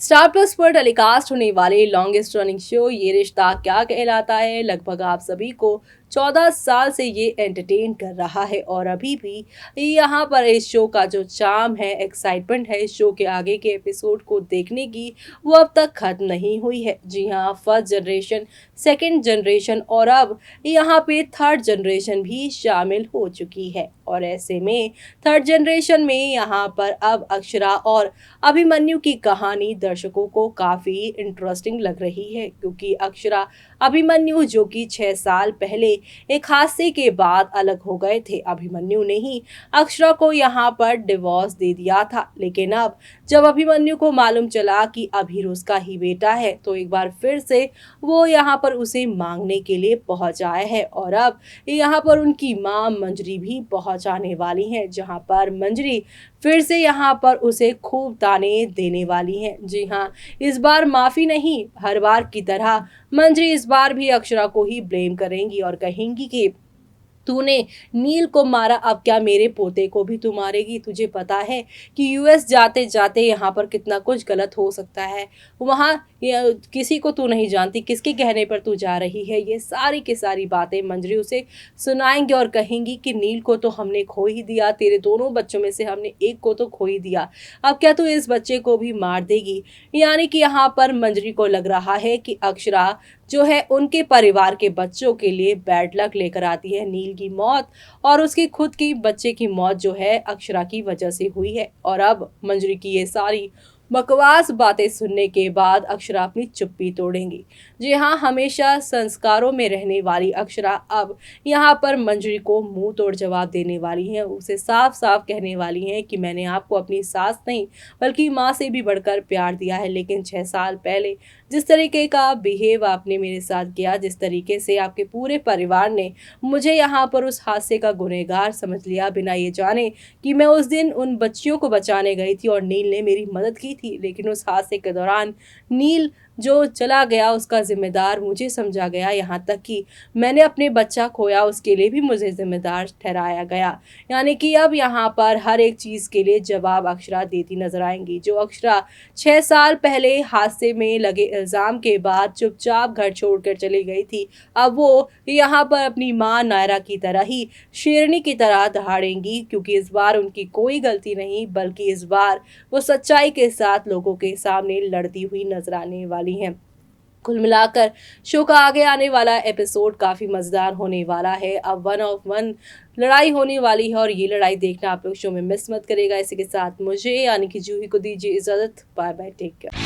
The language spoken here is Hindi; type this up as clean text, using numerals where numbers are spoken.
स्टार प्लस पर टेलीकास्ट होने वाले लॉन्गेस्ट रनिंग शो ये रिश्ता क्या कहलाता है, लगभग आप सभी को 14 साल से ये एंटरटेन कर रहा है और अभी भी यहाँ पर इस शो का जो चार्म है, एक्साइटमेंट है इस शो के आगे के एपिसोड को देखने की, वो अब तक खत्म नहीं हुई है। जी हाँ, फर्स्ट जनरेशन, सेकंड जनरेशन और अब यहाँ पे थर्ड जनरेशन भी शामिल हो चुकी है। और ऐसे में थर्ड जनरेशन में यहाँ पर अब अक्षरा और अभिमन्यु की कहानी दर्शकों को काफी इंटरेस्टिंग लग रही है, क्योंकि अक्षरा अभिमन्यु जो कि 6 साल पहले एक हादसे के बाद अलग हो गए थे, अभिमन्यु ने ही अक्षरा को यहाँ पर डिवोर्स दे दिया था। लेकिन अब जब अभिमन्यु को मालूम चला कि अभीर उसका ही बेटा है, तो एक बार फिर से वो यहाँ पर उसे मांगने के लिए पहुंच आए हैं। और अब यहाँ पर उनकी माँ मंजरी भी पहुंच आने वाली है, जहाँ पर मंजरी फिर से यहाँ पर उसे खूब ताने देने वाली हैं। जी हाँ, इस बार माफी नहीं, हर बार की तरह मंजरी इस बार भी अक्षरा को ही ब्लेम करेंगी और कहेंगी कि तूने नील को मारा, अब क्या मेरे पोते को भी तू मारेगी? तुझे पता है कि यूएस जाते जाते यहाँ पर कितना कुछ गलत हो सकता है, वहाँ किसी को तू नहीं जानती, किसके कहने पर तू जा रही है। ये सारी की सारी बातें मंजरी उसे सुनाएंगे और कहेंगी कि नील को तो हमने खो ही दिया, तेरे दोनों बच्चों में से हमने एक को तो खो ही दिया, अब क्या तू इस बच्चे को भी मार देगी? यानी कि यहाँ पर मंजरी को लग रहा है कि अक्षरा जो है उनके परिवार के बच्चों के लिए बैड लक लेकर आती है। नील की मौत और उसकी खुद की बच्चे की मौत जो है अक्षरा की वजह से हुई है। और अब मंजरी की ये सारी बकवास बातें सुनने के बाद अक्षरा अपनी चुप्पी तोड़ेंगी। जी हाँ, हमेशा संस्कारों में रहने वाली अक्षरा अब यहाँ पर मंजरी को मुंह तोड़ जवाब देने वाली हैं, उसे साफ साफ कहने वाली हैं कि मैंने आपको अपनी सास नहीं बल्कि माँ से भी बढ़कर प्यार दिया है, लेकिन 6 साल पहले जिस तरीके का बिहेव आपने मेरे साथ किया, जिस तरीके से आपके पूरे परिवार ने मुझे यहाँ पर उस हादसे का गुनहगार समझ लिया, बिना ये जाने कि मैं उस दिन उन बच्चियों को बचाने गई थी और नील ने मेरी मदद की थी, लेकिन उस हादसे के दौरान नील जो चला गया उसका जिम्मेदार मुझे समझा गया, यहाँ तक कि मैंने अपने बच्चा खोया उसके लिए भी मुझे जिम्मेदार ठहराया गया। यानी कि अब यहाँ पर हर एक चीज़ के लिए जवाब अक्षरा देती नजर आएंगी। जो अक्षरा 6 साल पहले हादसे में लगे इल्ज़ाम के बाद चुपचाप घर छोड़कर चली गई थी, अब वो यहाँ पर अपनी माँ नायरा की तरह ही शेरनी की तरह दहाड़ेंगी, क्योंकि इस बार उनकी कोई गलती नहीं, बल्कि इस बार वो सच्चाई के साथ लोगों के सामने लड़ती हुई नजर आने वाली हैं। कुल मिलाकर शो का आगे आने वाला एपिसोड काफी मजेदार होने वाला है। अब 1 ऑफ 1 लड़ाई होने वाली है और ये लड़ाई देखना आप लोग शो में मिस मत करेगा। इसी के साथ मुझे यानी कि जूही को दीजिए इजाजत। Bye bye, take care.